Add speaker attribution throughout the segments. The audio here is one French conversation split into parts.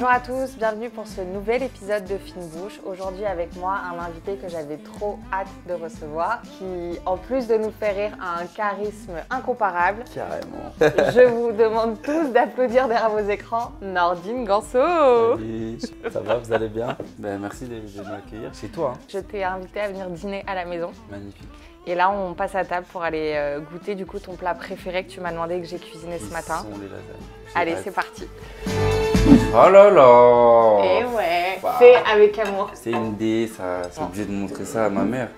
Speaker 1: Bonjour à tous, bienvenue pour ce nouvel épisode de Fine Bouche. Aujourd'hui avec moi un invité que j'avais trop hâte de recevoir, qui en plus de nous faire rire a un charisme incomparable.
Speaker 2: Carrément.
Speaker 1: Je vous demande tous d'applaudir derrière vos écrans Nordine Ganso.
Speaker 2: Salut, ça va, vous allez bien? Ben, merci de m'accueillir chez toi. Hein.
Speaker 1: Je t'ai invité à venir dîner à la maison.
Speaker 2: Magnifique.
Speaker 1: Et là on passe à table pour aller goûter du coup ton plat préféré que tu m'as demandé que j'ai cuisiné ce matin.
Speaker 2: Sont les lasagnes.
Speaker 1: Allez, c'est parti.
Speaker 2: Oh là là.
Speaker 1: Et ouais,
Speaker 2: Wow.
Speaker 1: fait avec amour.
Speaker 2: C'est une idée, ça. C'est obligé de montrer ça à ma mère.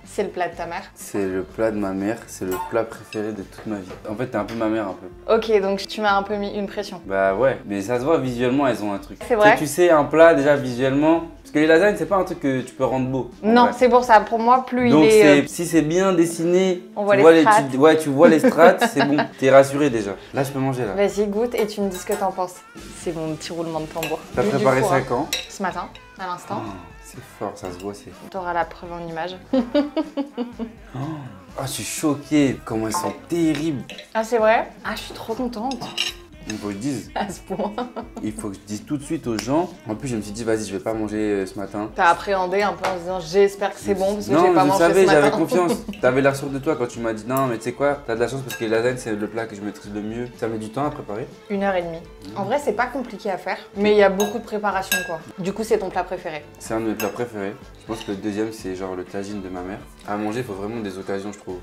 Speaker 1: C'est le plat de ta mère.
Speaker 2: C'est le plat de ma mère, c'est le plat préféré de toute ma vie. En fait, t'es un peu ma mère un peu.
Speaker 1: Ok, donc tu m'as un peu mis une pression.
Speaker 2: Bah ouais, mais ça se voit visuellement, elles ont un truc.
Speaker 1: C'est vrai.
Speaker 2: Tu sais, un plat déjà visuellement. Parce que les lasagnes, c'est pas un truc que tu peux rendre beau.
Speaker 1: Non, c'est pour ça. Pour moi, plus
Speaker 2: Donc
Speaker 1: il est...
Speaker 2: si c'est bien dessiné,
Speaker 1: On voit
Speaker 2: tu
Speaker 1: les strates.
Speaker 2: ouais, tu vois les strates, c'est bon. T'es rassuré déjà. Là, je peux manger là.
Speaker 1: Vas-y, goûte et tu me dis ce que t'en penses. C'est mon petit roulement de tambour.
Speaker 2: T'as
Speaker 1: Du
Speaker 2: préparé
Speaker 1: four,
Speaker 2: ça
Speaker 1: hein.
Speaker 2: quand?
Speaker 1: Ce matin, à l'instant.
Speaker 2: Oh, c'est fort, ça se voit, c'est fort.
Speaker 1: T'auras la preuve en image.
Speaker 2: Ah, je suis choqué, comment elles sont terribles.
Speaker 1: Ah, c'est vrai? Ah, je suis trop contente.
Speaker 2: Il faut que je dise,
Speaker 1: À ce point.
Speaker 2: il faut que je dise tout de suite aux gens. En plus, je me suis dit, vas-y, je vais pas manger ce matin.
Speaker 1: T'as appréhendé un peu en se disant j'espère que c'est bon parce que
Speaker 2: Non,
Speaker 1: j'ai pas
Speaker 2: je
Speaker 1: mangé
Speaker 2: savais,
Speaker 1: ce matin.
Speaker 2: j'avais confiance. T'avais l'air sûr de toi quand tu m'as dit, non, mais tu sais quoi, t'as de la chance parce que les lasagnes, c'est le plat que je maîtrise le mieux. Ça met du temps à préparer.
Speaker 1: 1h30. En vrai, c'est pas compliqué à faire, mais il y a beaucoup de préparation quoi. Du coup, c'est ton plat préféré.
Speaker 2: C'est un de mes plats préférés. Je pense que le deuxième, c'est genre le tagine de ma mère. À manger, il faut vraiment des occasions, je trouve.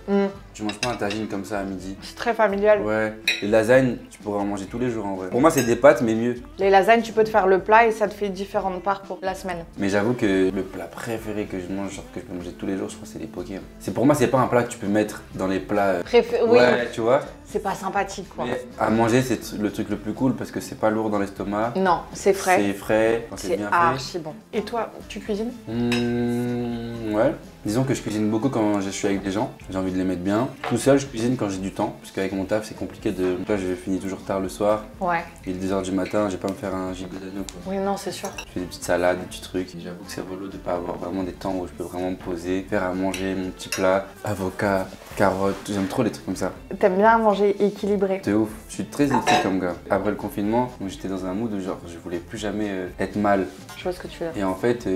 Speaker 2: Tu manges pas un tagine comme ça à midi.
Speaker 1: C'est très familial.
Speaker 2: Ouais, les lasagnes, tu pourrais en manger tous les jours en vrai. Pour moi, c'est des pâtes, mais mieux.
Speaker 1: Les lasagnes, tu peux te faire le plat et ça te fait différentes parts pour la semaine.
Speaker 2: Mais j'avoue que le plat préféré que je mange, genre que je peux manger tous les jours, je crois que c'est les poké. C'est pour moi, c'est pas un plat que tu peux mettre dans les plats.
Speaker 1: Oui,
Speaker 2: Ouais, tu vois.
Speaker 1: c'est pas sympathique quoi.
Speaker 2: Mais à manger, c'est le truc le plus cool parce que c'est pas lourd dans l'estomac.
Speaker 1: Non, c'est frais.
Speaker 2: C'est frais, quand c'est
Speaker 1: C'est
Speaker 2: bien fait.
Speaker 1: archi bon. Et toi, tu cuisines?
Speaker 2: Ouais. Disons que je cuisine beaucoup quand je suis avec des gens, j'ai envie de les mettre bien. Tout seul, je cuisine quand j'ai du temps, parce qu'avec mon taf, c'est compliqué de... Toi, je finis toujours tard le soir,
Speaker 1: Ouais.
Speaker 2: il est 2h du matin, je vais pas me faire un gigot d'agneau quoi.
Speaker 1: Oui, non, c'est sûr.
Speaker 2: Je fais des petites salades, des petits trucs. J'avoue que c'est relou de pas avoir vraiment des temps où je peux vraiment me poser, faire à manger mon petit plat, avocat, carottes, j'aime trop les trucs comme ça.
Speaker 1: T'aimes bien manger équilibré?
Speaker 2: C'est ouf, je suis très éthique comme gars. Après le confinement, j'étais dans un mood où genre je voulais plus jamais être mal.
Speaker 1: Je vois ce que tu veux dire.
Speaker 2: Et en fait,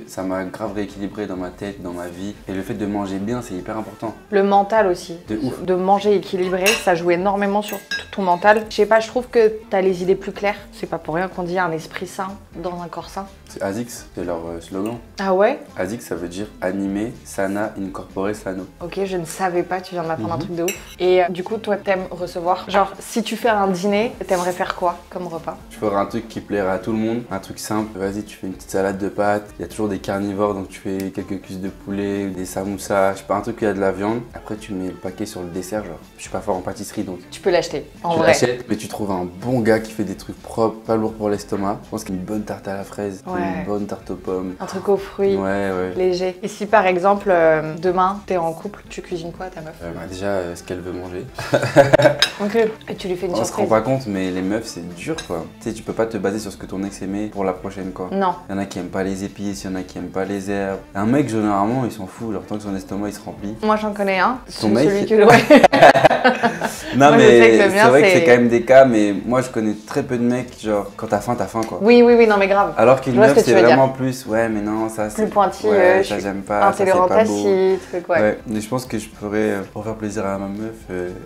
Speaker 2: ça m'a grave rééquilibré dans ma tête, dans ma vie. Et le fait de manger bien, c'est hyper important.
Speaker 1: Le mental aussi.
Speaker 2: De ouf.
Speaker 1: De manger équilibré, ça joue énormément sur ton mental. Je sais pas, je trouve que t'as les idées plus claires. C'est pas pour rien qu'on dit un esprit sain dans un corps sain.
Speaker 2: C'est ASICS, c'est leur slogan.
Speaker 1: Ah ouais?
Speaker 2: ASICS, ça veut dire animé, sana, incorporé, sano.
Speaker 1: Ok, je ne savais pas, tu viens de m'apprendre un truc de ouf. Et du coup, toi, t'aimes recevoir. Genre, si tu fais un dîner, t'aimerais faire quoi comme repas?
Speaker 2: Je ferai un truc qui plairait à tout le monde, un truc simple. Vas-y, tu fais une petite salade de pâtes. Il y a toujours des carnivores, donc tu fais quelques cuisses de poulet, des samoussas, je sais pas, un truc où il y a de la viande. Après, tu mets le paquet sur le dessert, genre. Je suis pas fort en pâtisserie, donc
Speaker 1: Tu peux l'acheter, en
Speaker 2: tu
Speaker 1: vrai.
Speaker 2: l'achètes, mais tu trouves un bon gars qui fait des trucs propres, pas lourds pour l'estomac. Je pense qu'une bonne tarte à la fraise,
Speaker 1: Ouais.
Speaker 2: une bonne tarte aux pommes.
Speaker 1: Un truc aux fruits.
Speaker 2: Ouais, ouais.
Speaker 1: Léger. Et si par exemple, demain, t'es en couple, tu cuisines quoi à ta meuf?
Speaker 2: Bah déjà, ce qu'elle veut manger.
Speaker 1: Ok. Et tu lui fais une
Speaker 2: On se rend
Speaker 1: surprise?
Speaker 2: pas compte, mais les meufs, c'est dur, quoi. Tu sais, tu peux pas te baser sur ce que ton ex aimait pour la prochaine, quoi.
Speaker 1: Non.
Speaker 2: Il y en a qui aiment pas les épices, il y en a qui aiment pas les herbes. Un mec, généralement, il s'en fout, genre tant que son estomac, il se remplit.
Speaker 1: Moi, j'en connais un.
Speaker 2: Ton mec,
Speaker 1: Celui que... Ouais.
Speaker 2: Non,
Speaker 1: Moi, je sais
Speaker 2: mais
Speaker 1: que le
Speaker 2: c'est
Speaker 1: mien,
Speaker 2: vrai que
Speaker 1: c'est-
Speaker 2: c'est quand même des cas, mais moi, je connais très peu de mecs, genre, quand t'as faim, quoi.
Speaker 1: Oui, oui, oui, non, mais grave.
Speaker 2: Alors qu'une
Speaker 1: Je vois ce
Speaker 2: meuf,
Speaker 1: que tu
Speaker 2: c'est
Speaker 1: veux
Speaker 2: vraiment plus, ouais, mais non, ça, c'est...
Speaker 1: Plus pointilleuse,
Speaker 2: Ouais,
Speaker 1: je
Speaker 2: ça,
Speaker 1: suis
Speaker 2: j'aime pas, ça, c'est
Speaker 1: Intolérant
Speaker 2: pas beau.
Speaker 1: tacite, truc, ouais.
Speaker 2: Ouais, mais je pense que je ferais, pour faire plaisir à ma meuf,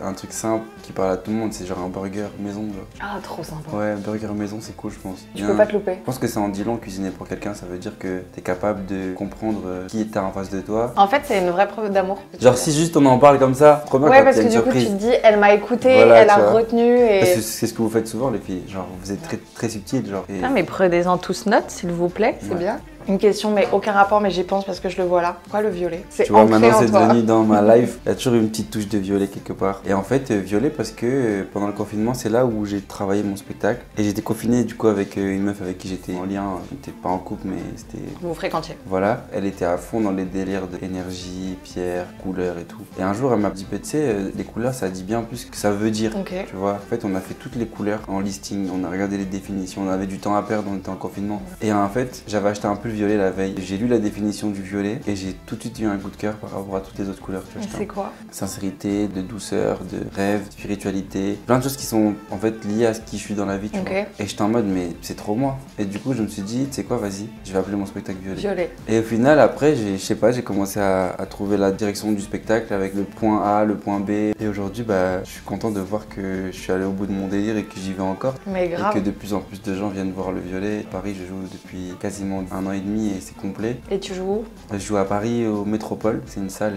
Speaker 2: un truc simple qui parle à tout le monde, c'est genre un burger maison, genre.
Speaker 1: Ah, trop sympa.
Speaker 2: Ouais, burger maison, c'est cool, je pense.
Speaker 1: Tu
Speaker 2: Bien.
Speaker 1: peux pas te louper.
Speaker 2: Je pense que c'est en dit long cuisiner pour quelqu'un, ça veut dire que t'es capable de comprendre qui t'as en face de toi.
Speaker 1: En fait, c'est une vraie preuve d'amour. que tu
Speaker 2: Genre
Speaker 1: fais.
Speaker 2: si juste on en parle comme ça, trop bien
Speaker 1: Ouais,
Speaker 2: quand
Speaker 1: parce
Speaker 2: il y a
Speaker 1: que
Speaker 2: une
Speaker 1: du coup, tu
Speaker 2: surprise.
Speaker 1: te dis, elle m'a écouté,
Speaker 2: Voilà,
Speaker 1: elle
Speaker 2: tu
Speaker 1: a
Speaker 2: vois.
Speaker 1: retenu
Speaker 2: Parce
Speaker 1: et.
Speaker 2: que c'est ce que vous faites souvent les filles, genre vous êtes très, très subtiles, genre. Et...
Speaker 1: Ah, mais prenez-en tous note, s'il vous plaît, c'est
Speaker 2: Ouais.
Speaker 1: bien. Une question, mais aucun rapport, mais j'y pense parce que je le vois là. Pourquoi le violet? C'est
Speaker 2: Tu vois,
Speaker 1: ancré
Speaker 2: maintenant
Speaker 1: en
Speaker 2: c'est
Speaker 1: toi.
Speaker 2: devenu dans ma life, il y a toujours une petite touche de violet quelque part. Et en fait, violet parce que pendant le confinement, c'est là où j'ai travaillé mon spectacle. Et j'étais confiné du coup avec une meuf avec qui j'étais en lien. On n'était pas en couple, mais c'était.
Speaker 1: Vous vous fréquentiez.
Speaker 2: Voilà, elle était à fond dans les délires d'énergie, pierre, couleurs et tout. Et un jour, elle m'a dit, tu sais, les couleurs, ça dit bien plus que ça veut dire.
Speaker 1: Ok.
Speaker 2: Tu vois, en fait, on a fait toutes les couleurs en listing, on a regardé les définitions, on avait du temps à perdre, on était en confinement. Et en fait, j'avais acheté un pull violet la veille. J'ai lu la définition du violet et j'ai tout de suite eu un coup de cœur par rapport à toutes les autres couleurs.
Speaker 1: C'est quoi?
Speaker 2: Sincérité, de douceur, de rêve, spiritualité. Plein de choses qui sont en fait liées à ce qui je suis dans la vie, tu vois. Et j'étais en mode, mais c'est trop moi. Et du coup, je me suis dit, tu sais quoi, vas-y, je vais appeler mon spectacle violet. Et au final, après, je sais pas, j'ai commencé à trouver la direction du spectacle avec le point A, le point B. Et aujourd'hui, bah, je suis content de voir que je suis allé au bout de mon délire et que j'y vais encore.
Speaker 1: Mais grave.
Speaker 2: Et que de plus en plus de gens viennent voir le violet. À Paris, je joue depuis quasiment 1 an et demi et c'est complet.
Speaker 1: Et tu joues où?
Speaker 2: Je joue à Paris au Métropole. C'est une salle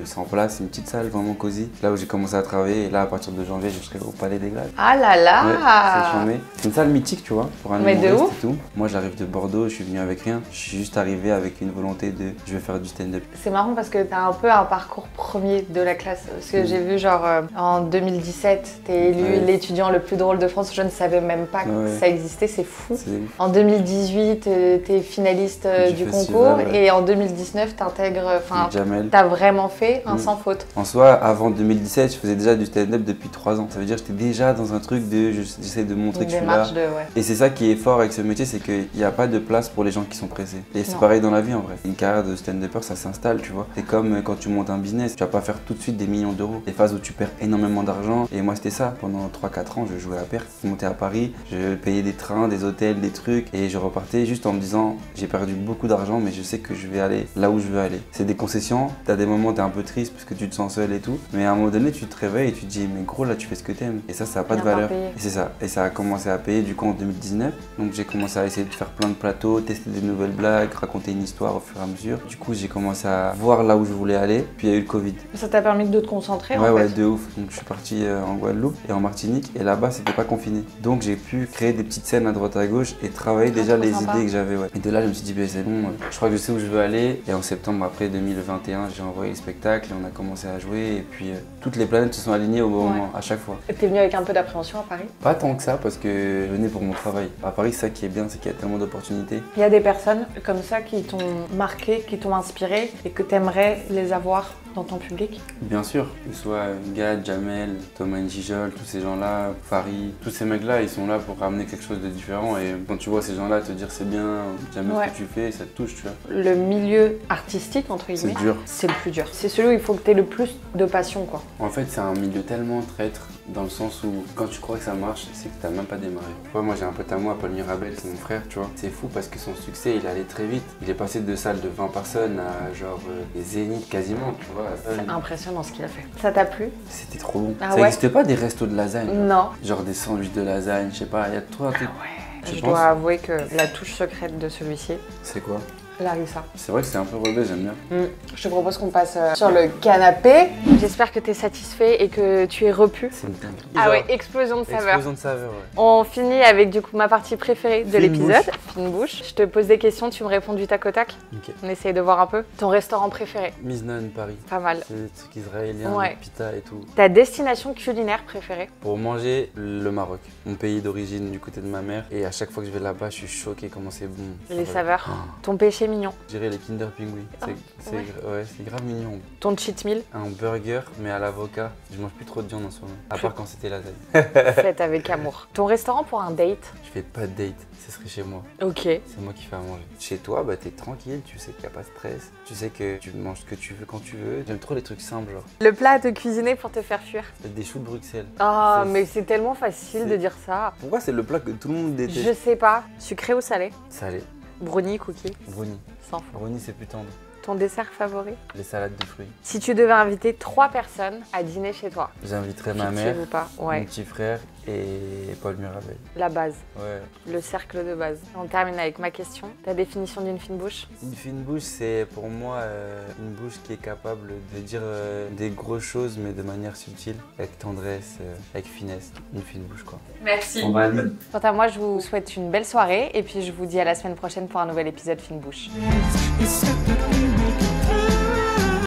Speaker 2: c'est en place, c'est une petite salle vraiment cosy. Là où j'ai commencé à travailler et là, à partir de janvier, je serai au Palais des Glaces.
Speaker 1: Ah là là!
Speaker 2: Ouais, c'est une salle mythique, tu vois, pour un
Speaker 1: humoriste
Speaker 2: et tout. Moi, j'arrive de Bordeaux, je suis venu avec rien. Je suis juste arrivé avec une volonté de je vais faire du stand-up.
Speaker 1: C'est marrant parce que t'as un peu un parcours premier de la classe. Parce que j'ai vu genre en 2017, t'es élu l'étudiant le plus drôle de France. Je ne savais même pas que ça existait, c'est fou. En 2018, t'es finaliste du concours et en 2019, t'intègres, enfin, t'as vraiment fait un sans faute.
Speaker 2: En soi, avant 2017, je faisais déjà du stand-up depuis 3 ans. Ça veut dire que j'étais déjà dans un truc de j'essaie de montrer que je suis là. Et c'est ça qui est fort avec ce métier, c'est qu'il n'y a pas de place pour les gens qui sont pressés. Et c'est pareil dans la vie en vrai. Une carrière de stand-upper, ça s'installe, tu vois. C'est comme quand tu montes un business, tu vas pas faire tout de suite des millions d'euros. Des phases où tu perds énormément d'argent. Et moi, c'était ça. Pendant 3-4 ans, je jouais à la perte. Je montais à Paris, je payais des trains, des hôtels, des trucs. Et je repartais juste en me disant, j'ai perdu beaucoup d'argent, mais je sais que je vais aller là où je veux aller. C'est des concessions. T'as des moments où t'es un peu triste parce que tu te sens seul et tout. Mais à un moment donné, tu te réveilles et tu te dis, mais gros, là, tu fais ce que t'aimes. Et ça a pas de valeur. Et c'est ça. Et ça a commencé à payer du coup en 2019. Donc j'ai commencé à essayer de faire plein de plateaux, tester des nouvelles blagues, raconter une histoire au fur et à mesure. Du coup, j'ai commencé à voir là où je voulais aller. Puis il y a eu le Covid.
Speaker 1: Ça t'a permis de te concentrer en fait?
Speaker 2: Ouais, de ouf. Donc je suis parti en Guadeloupe et en Martinique. Et là-bas, c'était pas confiné. Donc j'ai pu créer des petites scènes à droite à gauche et travailler déjà les idées que j'avais. Et de là, je me suis dit, bah, c'est bon, je crois que je sais où je veux aller. Et en septembre, après 2021, j'ai envoyé le spectacle et on a commencé à jouer. Et puis toutes les planètes se sont alignées au bon moment, à chaque fois.
Speaker 1: T'es venu avec un peu d'appréhension à Paris?
Speaker 2: Pas tant que ça, parce que je venais pour mon travail. À Paris, ça qui est bien, c'est qu'il y a tellement d'opportunités.
Speaker 1: Il y a des personnes comme ça qui t'ont marqué, qui t'ont inspiré et que t'aimerais les avoir dans ton public?
Speaker 2: Bien sûr, que ce soit Gad, Jamel, Thomas Njijol, tous ces gens-là, Farid, tous ces mecs-là, ils sont là pour ramener quelque chose de différent. Et quand tu vois ces gens-là te dire c'est bien, Jamel, ce que tu fais, ça te touche, tu vois. Le
Speaker 1: milieu artistique, entre guillemets,
Speaker 2: c'est dur.
Speaker 1: C'est le plus dur. C'est celui où il faut que tu aies le plus de passion, quoi.
Speaker 2: En fait, c'est un milieu tellement traître, dans le sens où quand tu crois que ça marche, c'est que t'as même pas démarré. Ouais, moi j'ai un pote à moi, Paul Mirabel, c'est mon frère, tu vois. C'est fou parce que son succès, il allait très vite. Il est passé de salles de 20 personnes à genre des zéniths quasiment, tu vois.
Speaker 1: C'est impressionnant ce qu'il a fait. Ça t'a plu?
Speaker 2: C'était trop bon.
Speaker 1: Ah
Speaker 2: ça n'existe pas des restos de lasagne?
Speaker 1: Non.
Speaker 2: Genre des sandwichs de lasagne, je sais pas, il y a trop un truc.
Speaker 1: Je dois avouer que la touche secrète de celui-ci,
Speaker 2: c'est quoi?
Speaker 1: Larissa.
Speaker 2: C'est vrai que c'est un peu rebelle, j'aime bien.
Speaker 1: Je te propose qu'on passe sur le canapé. J'espère que tu es satisfait et que tu es repu.
Speaker 2: C'est une dinguerie.
Speaker 1: Ah ouais, explosion de saveur.
Speaker 2: Explosion de saveur, ouais.
Speaker 1: On finit avec du coup ma partie préférée de l'épisode, fine bouche. Je te pose des questions, tu me réponds du tac au tac.
Speaker 2: Ok.
Speaker 1: On essaye de voir un peu. Ton restaurant préféré?
Speaker 2: Miznon, Paris.
Speaker 1: Pas mal.
Speaker 2: C'est des trucs israéliens, des pita et tout.
Speaker 1: Ta destination culinaire préférée?
Speaker 2: Pour manger, le Maroc. Mon pays d'origine du côté de ma mère. Et à chaque fois que je vais là-bas, je suis choqué comment c'est bon.
Speaker 1: Les saveurs. Ton péché mignon?
Speaker 2: Je dirais les Kinder Pingui. C'est grave mignon.
Speaker 1: Ton cheat meal?
Speaker 2: Un burger, mais à l'avocat. Je mange plus trop de viande en ce moment. À part quand c'était lasagne.
Speaker 1: Faites avec amour. Ton restaurant pour un date?
Speaker 2: Je fais pas de date, ce serait chez moi.
Speaker 1: Ok.
Speaker 2: C'est moi qui fais à manger. Chez toi, bah t'es tranquille, tu sais qu'il n'y a pas de stress. Tu sais que tu manges ce que tu veux quand tu veux. J'aime trop les trucs simples, genre.
Speaker 1: Le plat à te cuisiner pour te faire fuir?
Speaker 2: Des choux de Bruxelles.
Speaker 1: Ah, mais c'est tellement facile de dire ça.
Speaker 2: Pourquoi c'est le plat que tout le monde déteste?
Speaker 1: Je sais pas. Sucré ou salé?
Speaker 2: Salé.
Speaker 1: Brownie, cookie?
Speaker 2: Brownie.
Speaker 1: Sans fond.
Speaker 2: Brownie, c'est plus tendre.
Speaker 1: Ton dessert favori?
Speaker 2: Les salades de fruits.
Speaker 1: Si tu devais inviter 3 personnes à dîner chez toi,
Speaker 2: j'inviterais ma mère,
Speaker 1: ou pas? Ouais.
Speaker 2: mon petit frère et Paul Mirabel.
Speaker 1: La base.
Speaker 2: Ouais.
Speaker 1: Le cercle de base. On termine avec ma question. Ta définition d'une fine bouche?
Speaker 2: Une fine bouche, c'est pour moi une bouche qui est capable de dire des grosses choses, mais de manière subtile, avec tendresse, avec finesse. Une fine bouche, quoi.
Speaker 1: Merci. Quant à moi, je vous souhaite une belle soirée et puis je vous dis à la semaine prochaine pour un nouvel épisode Fine Bouche.